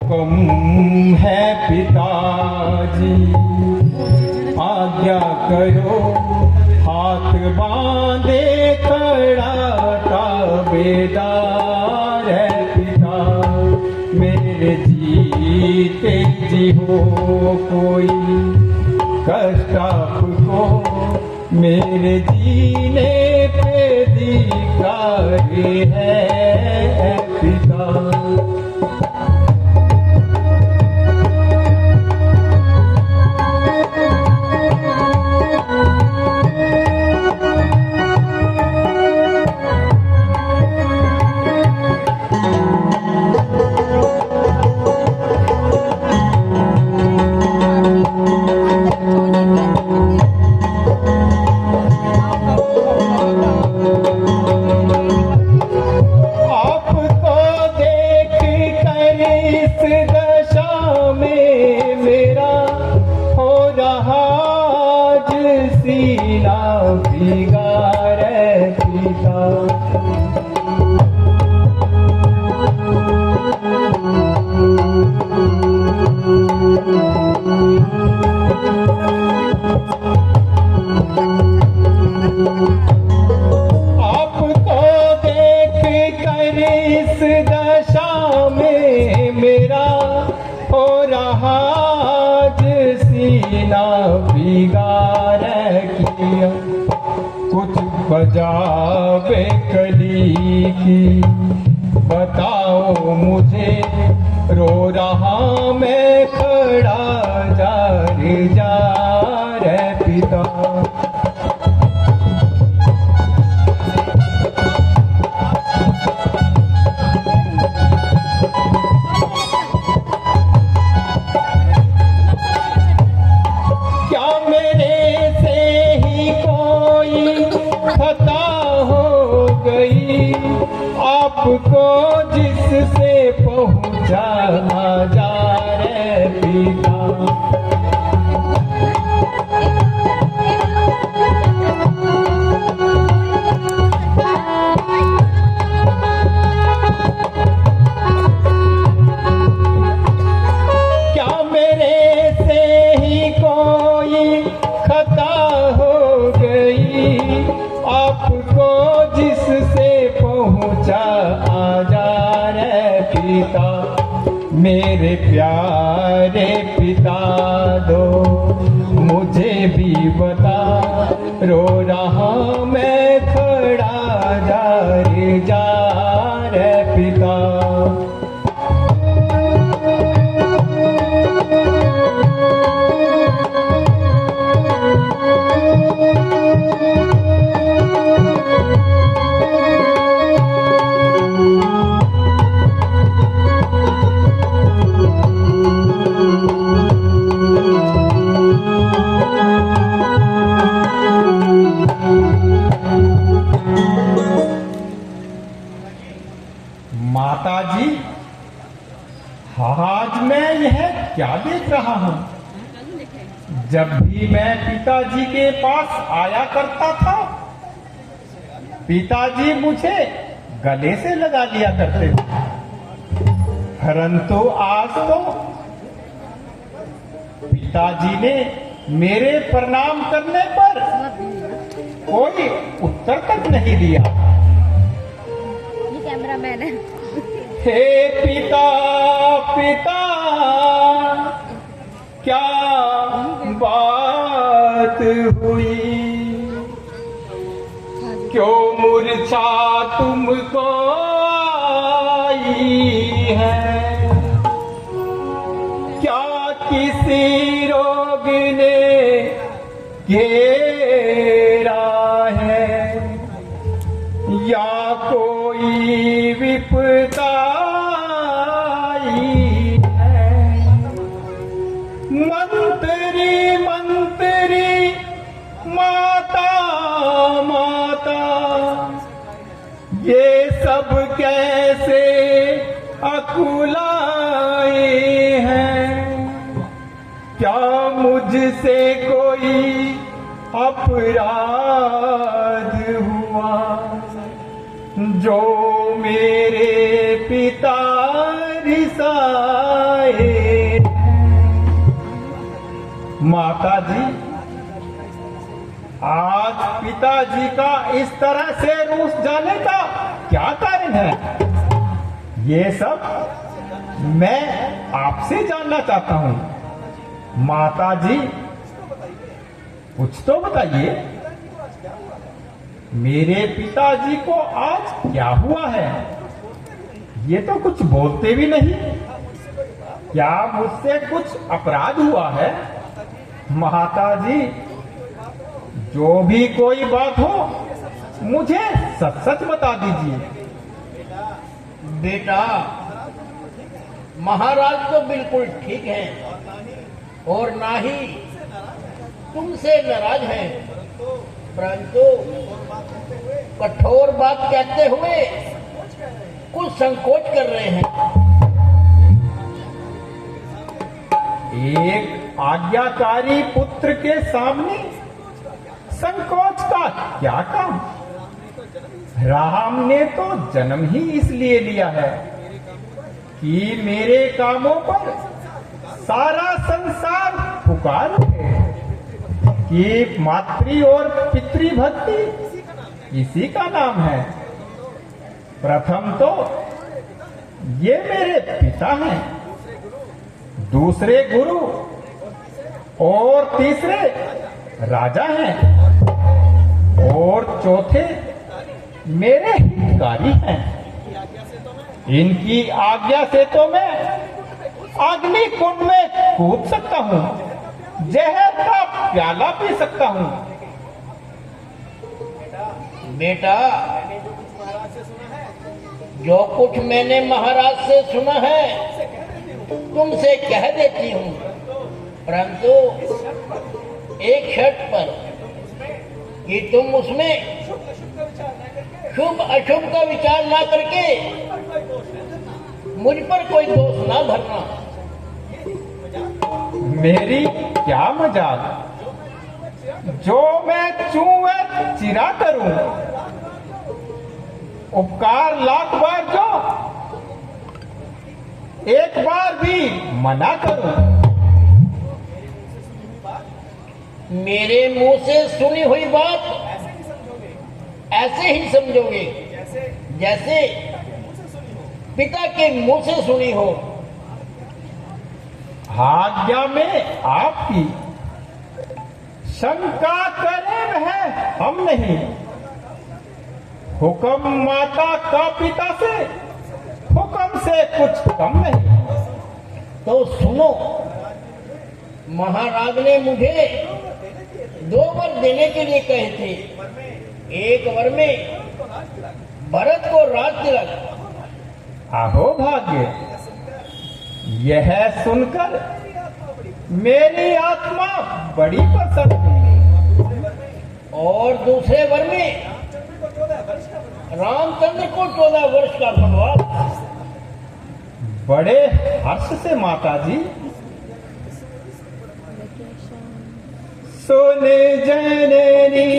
हुक्म है पिताजी, आज्ञा करो, हाथ बांधे खड़ा ताबेदार है पिता। मेरे जीते जी हो कोई कष्ट आपको, मेरे जीने पे अधिकार है पिता। बजावे कली की बताओ मुझे, रो रहा मैं खड़ा जा रे पिता। क्या मेरे से ही कोई खता हो गई, आपको जिससे पहुंचा जा रे पिता। क्या मेरे से ही कोई खता हो गई, आपको जिससे पहुंचा जा रे पिता। मेरे प्यारे पिता दो मुझे भी बता, रो रहा मैं खड़ा जा रे पिता। माताजी, आज मैं यह क्या देख रहा हूँ? जब भी मैं पिताजी के पास आया करता था, पिताजी मुझे गले से लगा लिया करते थे, परंतु आज तो पिताजी ने मेरे प्रणाम करने पर कोई उत्तर तक नहीं दिया। कैमरामैन है। हे पिता पिता, क्या बात हुई, क्यों मूर्छा तुमको आई है, क्या किसी रोग ने घेरा है, या कोई विपदा आई है। मंत्री मंत्री माता माता, ये सब कैसे अकुलाए हैं, क्या मुझसे कोई अपराध हुआ, जो मेरे पिता रिसा माता जी, आज पिताजी का इस तरह से रूस जाने का क्या कारण है? ये सब मैं आपसे जानना चाहता हूं। माता जी, कुछ तो बताइए, मेरे पिताजी को आज क्या हुआ है? ये तो कुछ बोलते भी नहीं। क्या मुझसे कुछ अपराध हुआ है? माता जी, जो भी कोई बात हो मुझे सच सच बता दीजिए। बेटा, महाराज तो बिल्कुल ठीक है और ना ही तुमसे नाराज हैं, परंतु कठोर बात कहते हुए कुछ संकोच कर रहे हैं। एक आज्ञाकारी पुत्र के सामने संकोच का क्या काम? राम ने तो जन्म ही इसलिए लिया है कि मेरे कामों पर सारा संसार पुकार उठे कि मातृ और पितृ भक्ति इसी का नाम है। प्रथम तो ये मेरे पिता हैं, दूसरे गुरु और तीसरे राजा हैं और चौथे मेरे हितकारी हैं। इनकी आज्ञा से तो मैं अग्नि कुंड में कूद सकता हूँ, जहर का प्याला पी सकता हूँ। बेटा, जो कुछ मैंने महाराज से सुना है तुमसे कह देती हूँ, परंतु एक शर्त पर कि तुम उसमें शुभ अशुभ का विचार ना करके मुझ पर कोई दोष ना भरना। मेरी क्या मजाल, जो मैं चूहे चिरा करूं, उपकार लाख बार जो एक बार भी मना करूं। मेरे मुंह से सुनी हुई बात ऐसे ही समझोगे जैसे पिता के मुंह से सुनी हो। आज्ञा में आपकी, शंका करें वह हम नहीं। हुक्म माता का पिता से, हुक्म से कुछ कम नहीं। तो सुनो, महाराज ने मुझे 2 वर देने के लिए कहे थे। एक वर में भरत को राज तिलक। आहो भाग्य, यह सुनकर मेरी आत्मा बड़ी प्रसन्न हुई। और दूसरे वर में रामचंद्र को 14 वर्ष का वनवास। बड़े हर्ष से माता जी। सोने जननी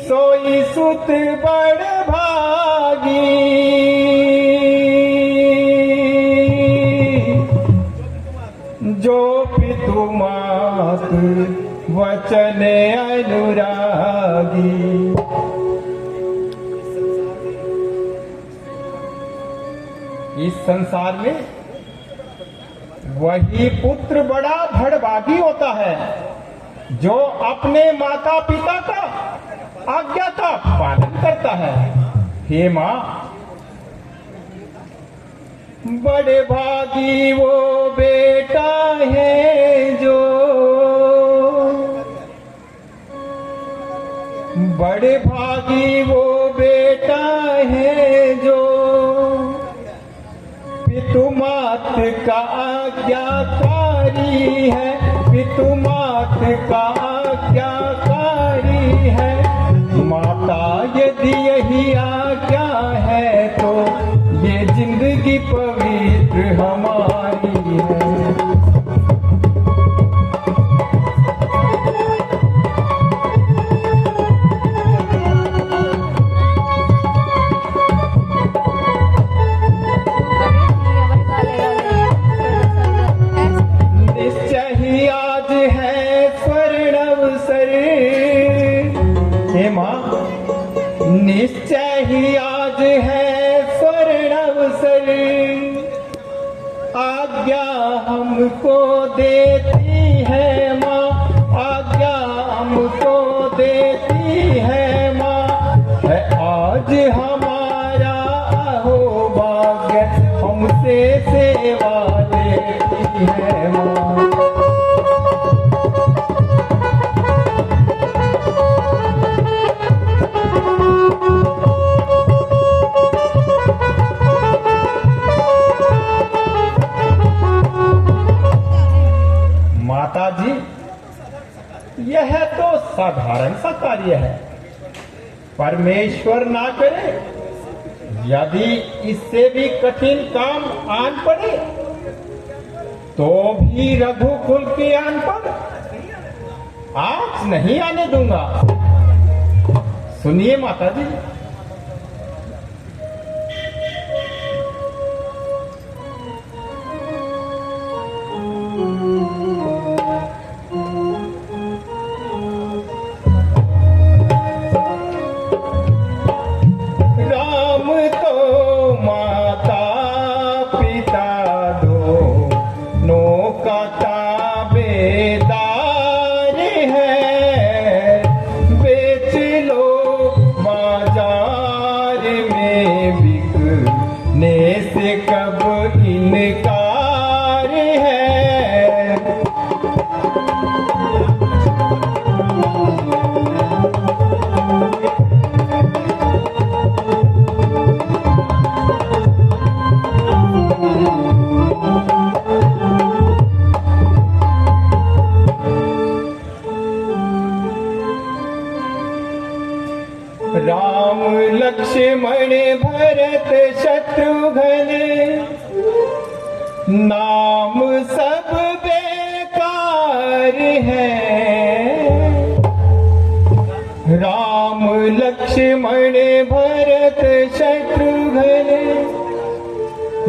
सोई सुत बड़ भागी, जो पितु मातु वचन अनुरागी। इस संसार में वही पुत्र बड़ा भड़भागी होता है जो अपने माता पिता का आज्ञा का पालन करता है। हे मां, बड़े भागी वो बेटा है जो, बड़े भागी वो बेटा है जो पितु मात का आज्ञाकारी है, पितु मात का आज्ञाकारी है। माता यदि यही आज्ञा है तो ये जिंदगी पवित्र हमारी है। निश्चय ही हमको देती है माँ, आज्ञा हमको देती है माँ, है आज हमारा हो भाग्य, हमसे सेवा लेती है माँ। माता जी, यह तो साधारण सा कार्य है, परमेश्वर ना करे यदि इससे भी कठिन काम आन पड़े तो भी रघुकुल की आन पर आज नहीं आने दूंगा। सुनिए माता जी, राम लक्ष्मण भरत शत्रुघ्न नाम सब बेकार है। राम लक्ष्मण भरत शत्रुघ्न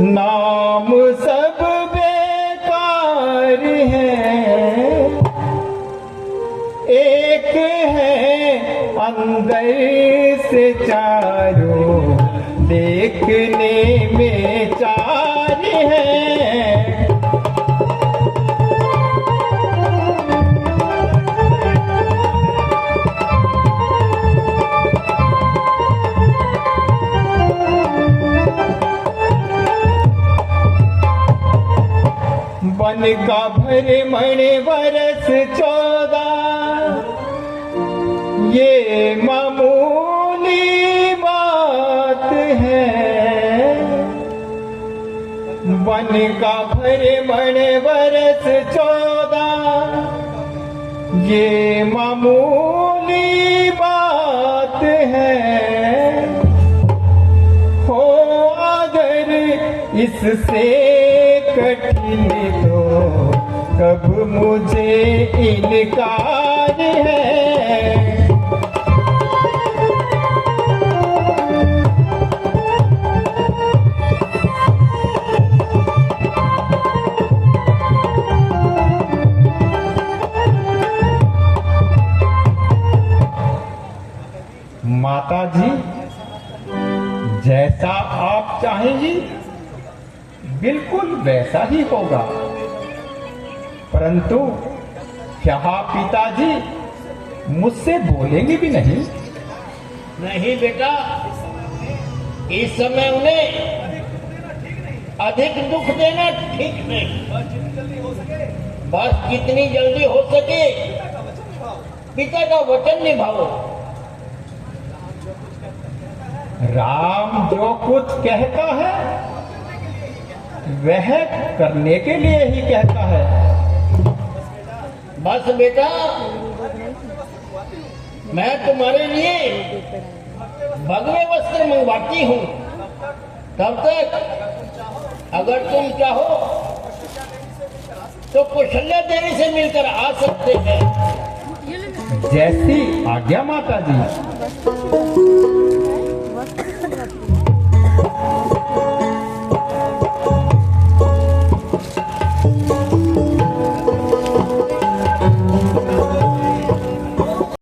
नाम सब बेकार है। एक है अंदर से चारों, देखने में चार है। वन का भ्रमण वर्ष 14, ये मामूली बात है। वन का भ्रमण वर्ष 14, ये मामूली बात है। हो अगर इससे कठिन तो कब मुझे इनकार है। माता जी, जैसा आप चाहेंगी बिल्कुल वैसा ही होगा, परंतु क्या पिताजी मुझसे बोलेंगे भी नहीं? नहीं बेटा, इस समय उन्हें अधिक दुख देना ठीक नहीं। बस जितनी जल्दी हो सके पिता का वचन निभाओ। राम जो कुछ कहता है वह करने के लिए ही कहता है। बस बेटा, मैं तुम्हारे लिए भगवे वस्त्र मंगवाती हूँ। तब तक अगर तुम चाहो तो कौशल्या देवी से मिलकर आ सकते हैं। जैसी आज्ञा माता जी।